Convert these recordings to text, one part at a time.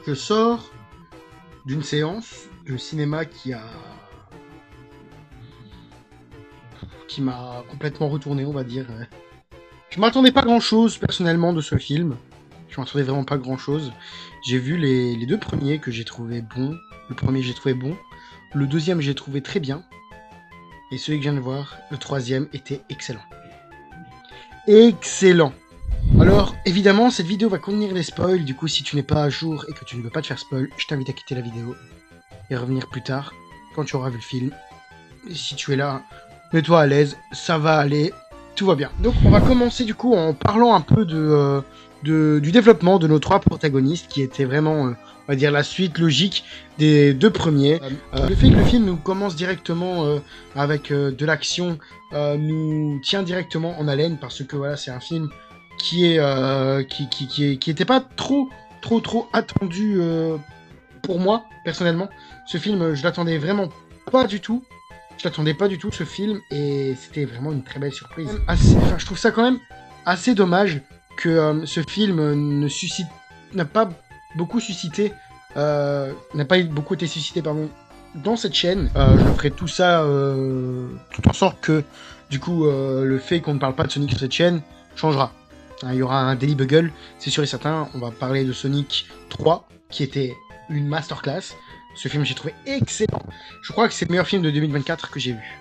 je sors d'une séance de cinéma qui m'a complètement retourné, on va dire. Je m'attendais pas grand-chose, personnellement, de ce film. Je m'attendais vraiment pas grand-chose. J'ai vu les deux premiers que j'ai trouvé bons. Le premier, j'ai trouvé bon. Le deuxième, j'ai trouvé très bien. Et celui que je viens de voir, le troisième, était excellent. Excellent! Alors, évidemment, cette vidéo va contenir des spoils. Du coup, si tu n'es pas à jour et que tu ne veux pas te faire spoil, je t'invite à quitter la vidéo et revenir plus tard, quand tu auras vu le film. Et si tu es là, mets-toi à l'aise, ça va aller, tout va bien. Donc, on va commencer du coup en parlant un peu du développement de nos trois protagonistes, qui étaient vraiment, on va dire, la suite logique des deux premiers. Le fait que le film nous commence directement avec de l'action nous tient directement en haleine, parce que voilà, c'est un film qui était pas trop attendu pour moi personnellement. Ce film, je l'attendais vraiment pas du tout. Je l'attendais pas du tout, ce film, et c'était vraiment une très belle surprise. Je trouve ça quand même assez dommage que ce film n'a pas beaucoup été suscité, pardon, dans cette chaîne. Je ferai tout ça, tout en sorte que, du coup, le fait qu'on ne parle pas de Sonic sur cette chaîne changera. Il y aura un Daily Bugle, c'est sûr et certain. On va parler de Sonic 3, qui était une masterclass. Ce film, j'ai trouvé excellent. Je crois que c'est le meilleur film de 2024 que j'ai vu.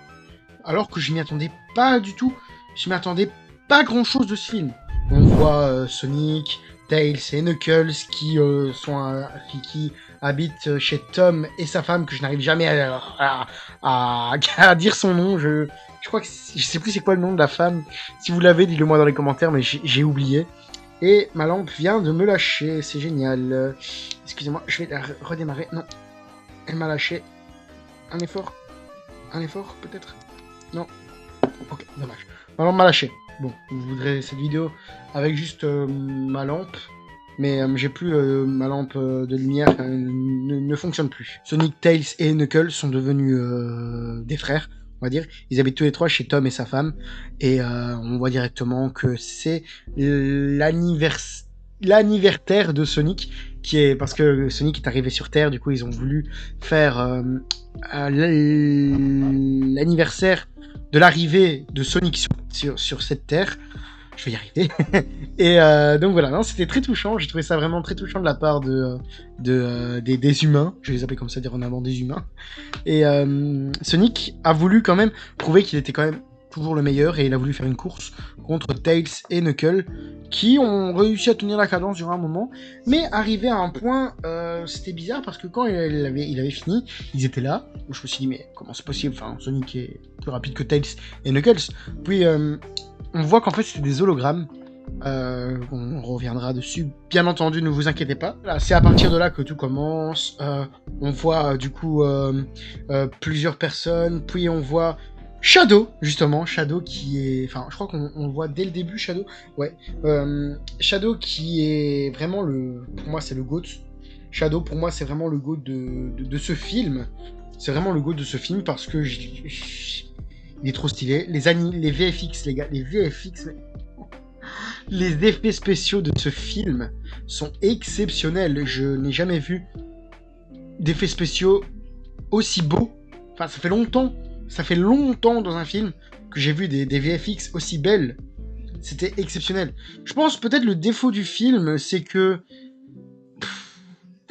Alors que je m'y attendais pas du tout. Je m'y attendais pas grand-chose de ce film. On voit Sonic, Tails et Knuckles qui habitent chez Tom et sa femme, que je n'arrive jamais à dire son nom. Je crois que je sais plus c'est quoi le nom de la femme. Si vous l'avez, dites-le moi dans les commentaires, mais j'ai oublié. Et ma lampe vient de me lâcher, c'est génial. Excusez-moi, je vais la redémarrer. Non, elle m'a lâché. Un effort peut-être. Non. Ok, dommage. Ma lampe m'a lâché. Bon, vous voudrez cette vidéo avec juste ma lampe, mais j'ai plus ma lampe de lumière, ne fonctionne plus. Sonic, Tails et Knuckles sont devenus des frères, on va dire. Ils habitent tous les trois chez Tom et sa femme, et on voit directement que c'est l'anniversaire de Sonic, qui est parce que Sonic est arrivé sur Terre. Du coup ils ont voulu faire l'anniversaire de l'arrivée de Sonic sur cette Terre. Je vais y arriver. Et donc voilà, non, c'était très touchant. J'ai trouvé ça vraiment très touchant de la part des humains. Je vais les appeler comme ça, dire en avant des humains. Et Sonic a voulu quand même prouver qu'il était quand même toujours le meilleur, et il a voulu faire une course contre Tails et Knuckles, qui ont réussi à tenir la cadence durant un moment, mais arrivé à un point, c'était bizarre, parce que quand il avait fini, ils étaient là. Je me suis dit, mais comment c'est possible? Enfin, Sonic est plus rapide que Tails et Knuckles. Puis on voit qu'en fait c'était des hologrammes. On reviendra dessus, bien entendu, ne vous inquiétez pas. C'est à partir de là que tout commence. On voit du coup plusieurs personnes, puis on voit Shadow, justement, Shadow qui est... Enfin, je crois qu'on le voit dès le début, Shadow. Ouais. Shadow qui est vraiment pour moi, c'est le GOAT. Shadow, pour moi, c'est vraiment le GOAT de ce film. C'est vraiment le GOAT de ce film, parce que il est trop stylé. Les VFX, les gars, les VFX... Les effets spéciaux de ce film sont exceptionnels. Je n'ai jamais vu d'effets spéciaux aussi beaux. Enfin, ça fait longtemps dans un film que j'ai vu des VFX aussi belles. C'était exceptionnel. Je pense peut-être le défaut du film, c'est que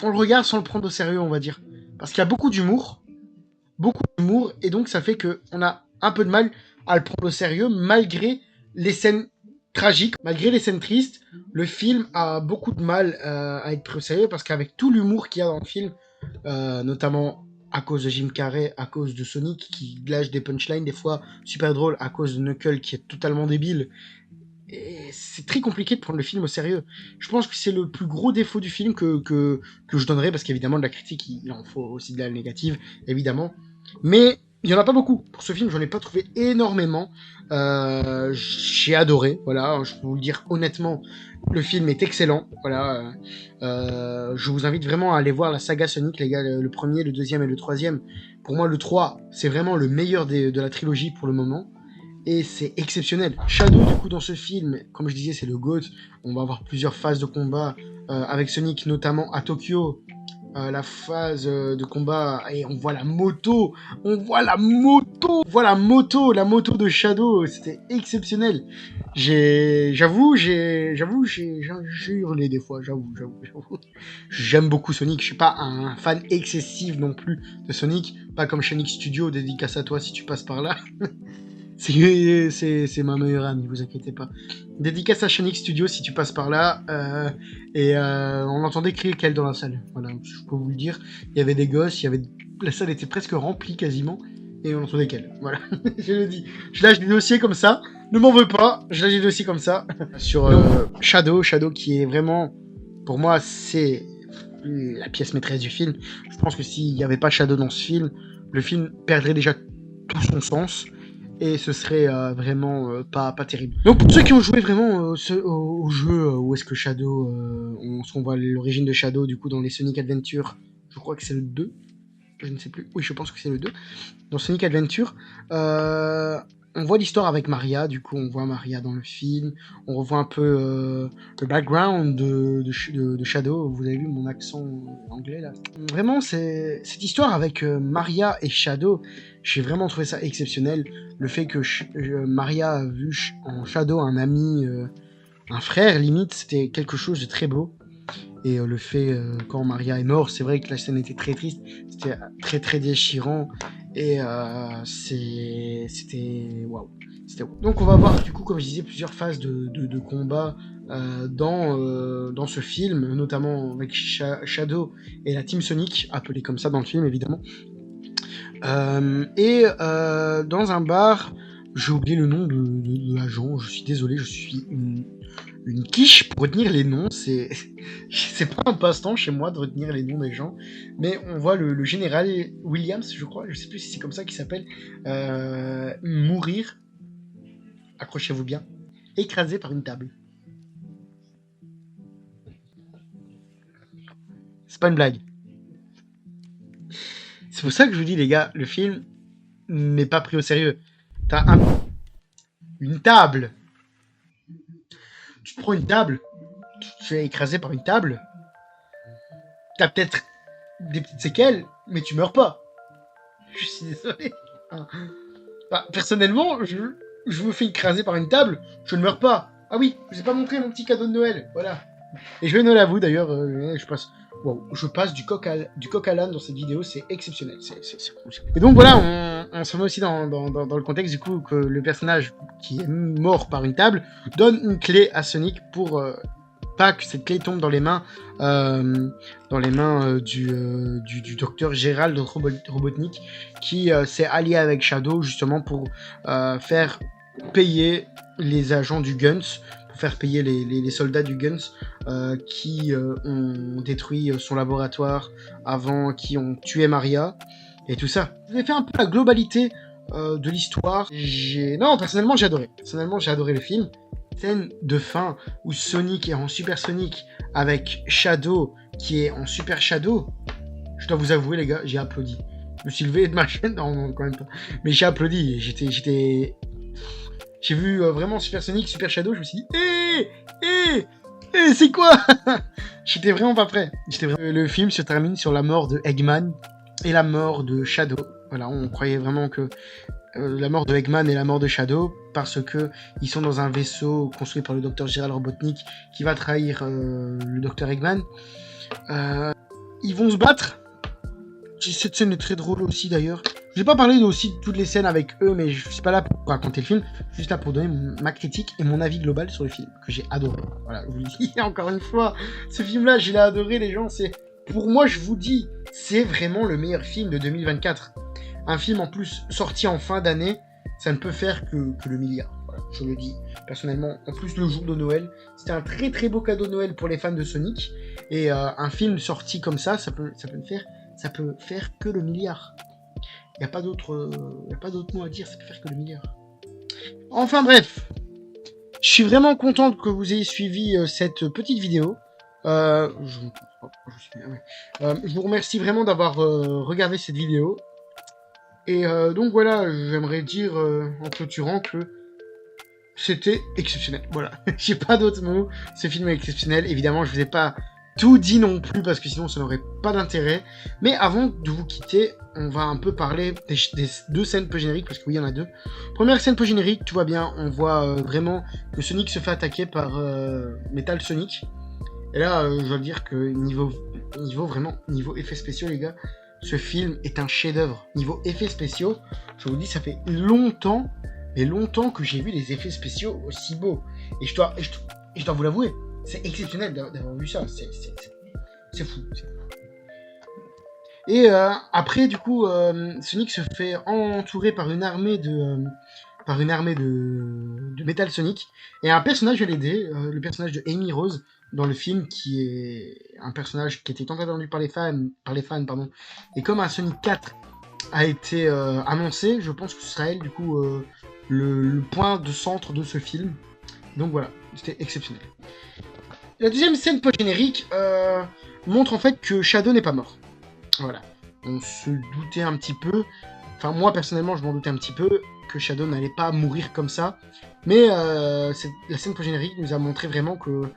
on le regarde sans le prendre au sérieux, on va dire. Parce qu'il y a beaucoup d'humour, et donc ça fait que on a un peu de mal à le prendre au sérieux, malgré les scènes tragique. Malgré les scènes tristes, le film a beaucoup de mal à être pris au sérieux, parce qu'avec tout l'humour qu'il y a dans le film, notamment à cause de Jim Carrey, à cause de Sonic qui lâche des punchlines des fois super drôles, à cause de Knuckles qui est totalement débile, et c'est très compliqué de prendre le film au sérieux. Je pense que c'est le plus gros défaut du film que je donnerais, parce qu'évidemment de la critique il en faut aussi de la négative, évidemment, mais il y en a pas beaucoup. Pour ce film, j'en ai pas trouvé énormément. J'ai adoré, voilà, je peux vous le dire honnêtement, le film est excellent, voilà. Je vous invite vraiment à aller voir la saga Sonic, les gars, le premier, le deuxième et le troisième. Pour moi, le 3, c'est vraiment le meilleur de la trilogie pour le moment, et c'est exceptionnel. Shadow, du coup, dans ce film, comme je disais, c'est le GOAT. On va avoir plusieurs phases de combat avec Sonic, notamment à Tokyo, la phase de combat, et on voit la moto, la moto de Shadow, c'était exceptionnel. J'ai hurlé des fois, j'avoue. J'aime beaucoup Sonic, je suis pas un fan excessif non plus de Sonic, pas comme Sonic Studio, dédicace à toi si tu passes par là. C'est ma meilleure amie, vous inquiétez pas. Dédicace à Sonic Studio si tu passes par là. On entendait crier qu'elle dans la salle. Voilà, je peux vous le dire. Il y avait des gosses, la salle était presque remplie quasiment. Et on entendait qu'elle. Voilà, je le dis. Je lâche des dossiers comme ça. Ne m'en veux pas, je lâche des dossiers comme ça. Sur Shadow qui est vraiment, pour moi, c'est la pièce maîtresse du film. Je pense que s'il n'y avait pas Shadow dans ce film, le film perdrait déjà tout son sens. Et ce serait vraiment pas terrible. Donc pour ceux qui ont joué vraiment au jeu où est-ce que Shadow, on voit l'origine de Shadow du coup dans les Sonic Adventure, je crois que c'est le 2, je ne sais plus, oui je pense que c'est le 2, dans Sonic Adventure, on voit l'histoire avec Maria, du coup on voit Maria dans le film, on revoit un peu le background de Shadow, vous avez vu mon accent anglais là. Vraiment cette histoire avec Maria et Shadow, j'ai vraiment trouvé ça exceptionnel. Le fait que Maria a vu en Shadow un ami, un frère limite, c'était quelque chose de très beau. Et le fait, quand Maria est morte, c'est vrai que la scène était très triste, c'était très très déchirant. Et c'était waouh. Donc on va voir du coup, comme je disais, plusieurs phases de combat dans ce film, notamment avec Shadow et la Team Sonic, appelée comme ça dans le film évidemment. Dans un bar, j'ai oublié le nom de l'agent, je suis désolé, je suis une quiche pour retenir les noms, c'est pas un passe-temps chez moi de retenir les noms des gens, mais on voit le général Williams, je crois, je sais plus si c'est comme ça qu'il s'appelle, mourir, accrochez-vous bien, écrasé par une table. C'est pas une blague. C'est pour ça que je vous dis, les gars, le film n'est pas pris au sérieux. T'as une table. Tu te prends une table, tu es écrasé par une table. T'as peut-être des petites séquelles, mais tu meurs pas. Je suis désolé. Personnellement, je me fais écraser par une table, je ne meurs pas. Ah oui, je vous ai pas montré mon petit cadeau de Noël. Voilà. Et je vais Noël à vous d'ailleurs. Je passe du coq à l'âne dans cette vidéo, c'est exceptionnel, c'est cool. Et donc voilà, on se met aussi dans le contexte du coup que le personnage qui est mort par une table donne une clé à Sonic pour pas que cette clé tombe dans les mains du docteur Gérald Robotnik qui s'est allié avec Shadow justement pour faire payer les agents du Guns, faire payer les soldats du Guns qui ont détruit son laboratoire avant, qui ont tué Maria et tout ça. Je vais faire un peu la globalité de l'histoire. Personnellement j'ai adoré le film. Scène de fin où Sonic est en Super Sonic avec Shadow qui est en Super Shadow. Je dois vous avouer les gars, j'ai applaudi. Je me suis levé de ma chaîne, non quand même pas. Mais j'ai applaudi, j'ai vu vraiment Super Sonic, Super Shadow, je me suis dit c'est quoi? J'étais vraiment pas prêt. Le film se termine sur la mort de Eggman et la mort de Shadow. Voilà, on croyait vraiment que la mort de Eggman et la mort de Shadow parce que ils sont dans un vaisseau construit par le docteur Gérald Robotnik qui va trahir le docteur Eggman. Ils vont se battre. Cette scène est très drôle aussi d'ailleurs. Je vais pas parler aussi de toutes les scènes avec eux, mais je suis pas là pour raconter le film, je suis juste là pour donner ma critique et mon avis global sur le film, que j'ai adoré. Voilà, je vous le dis encore une fois, ce film-là, j'ai adoré les gens, pour moi, je vous dis, c'est vraiment le meilleur film de 2024. Un film en plus sorti en fin d'année, ça ne peut faire que le milliard. Voilà, je le dis personnellement. En plus, le jour de Noël, c'était un très très beau cadeau de Noël pour les fans de Sonic. Et un film sorti comme ça peut faire que le milliard. Il n'y a pas d'autre mot à dire, ça peut faire que le milliard. Enfin bref, je suis vraiment content que vous ayez suivi cette petite vidéo. Je vous remercie vraiment d'avoir regardé cette vidéo. Et donc voilà, j'aimerais dire en clôturant que c'était exceptionnel. Voilà, j'ai pas d'autres mots. Ce film est exceptionnel. Évidemment, je vous ai pas tout dit non plus, parce que sinon ça n'aurait pas d'intérêt. Mais avant de vous quitter, on va un peu parler des deux scènes post-génériques, parce que oui, il y en a deux. Première scène post-générique, tu vois bien, on voit vraiment que Sonic se fait attaquer par Metal Sonic. Et là, je dois dire que niveau effets spéciaux, les gars, ce film est un chef-d'œuvre. Niveau effets spéciaux, je vous dis, ça fait longtemps que j'ai vu des effets spéciaux aussi beaux. Et je dois vous l'avouer, c'est exceptionnel d'avoir vu ça. C'est fou. Et après, du coup, Sonic se fait entourer par une armée de Metal Sonic, et un personnage vient l'aider, le personnage de Amy Rose dans le film, qui est un personnage qui était tant attendu par les fans, pardon. Et comme un Sonic 4 a été annoncé, je pense que ce sera elle, du coup, le point de centre de ce film. Donc voilà, c'était exceptionnel. La deuxième scène post-générique montre en fait que Shadow n'est pas mort. Voilà. On se doutait un petit peu, enfin moi personnellement je m'en doutais un petit peu, que Shadow n'allait pas mourir comme ça. Mais la scène post-générique nous a montré vraiment que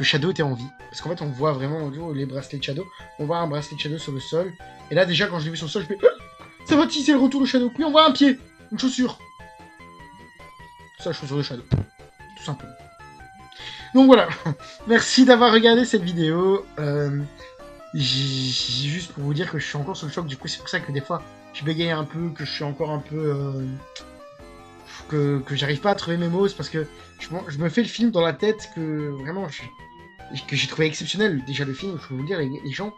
Shadow était en vie. Parce qu'en fait on voit vraiment les bracelets de Shadow. On voit un bracelet de Shadow sur le sol. Et là déjà quand je l'ai vu sur le sol, je me dis ça va c'est le retour de Shadow. Puis on voit un pied, une chaussure. C'est la chaussure de Shadow. Tout simplement. Donc voilà, merci d'avoir regardé cette vidéo. J'ai juste pour vous dire que je suis encore sous le choc, du coup c'est pour ça que des fois je bégaye un peu, que je suis encore un peu... que j'arrive pas à trouver mes mots, c'est parce que je me fais le film dans la tête que vraiment que j'ai trouvé exceptionnel. Déjà le film, je peux vous dire, les gens,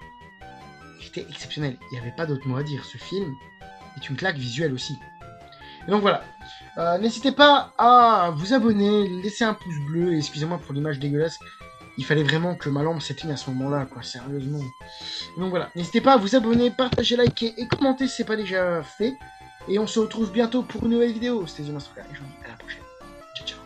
c'était exceptionnel. Il n'y avait pas d'autre mot à dire. Ce film est une claque visuelle aussi. Et donc voilà. N'hésitez pas à vous abonner, laisser un pouce bleu, et excusez-moi pour l'image dégueulasse. Il fallait vraiment que ma lampe s'éteigne à ce moment-là, quoi, sérieusement. Donc voilà, n'hésitez pas à vous abonner, partager, liker et commenter si c'est pas déjà fait. Et on se retrouve bientôt pour une nouvelle vidéo. C'était The Master, et je vous dis à la prochaine. Ciao, ciao.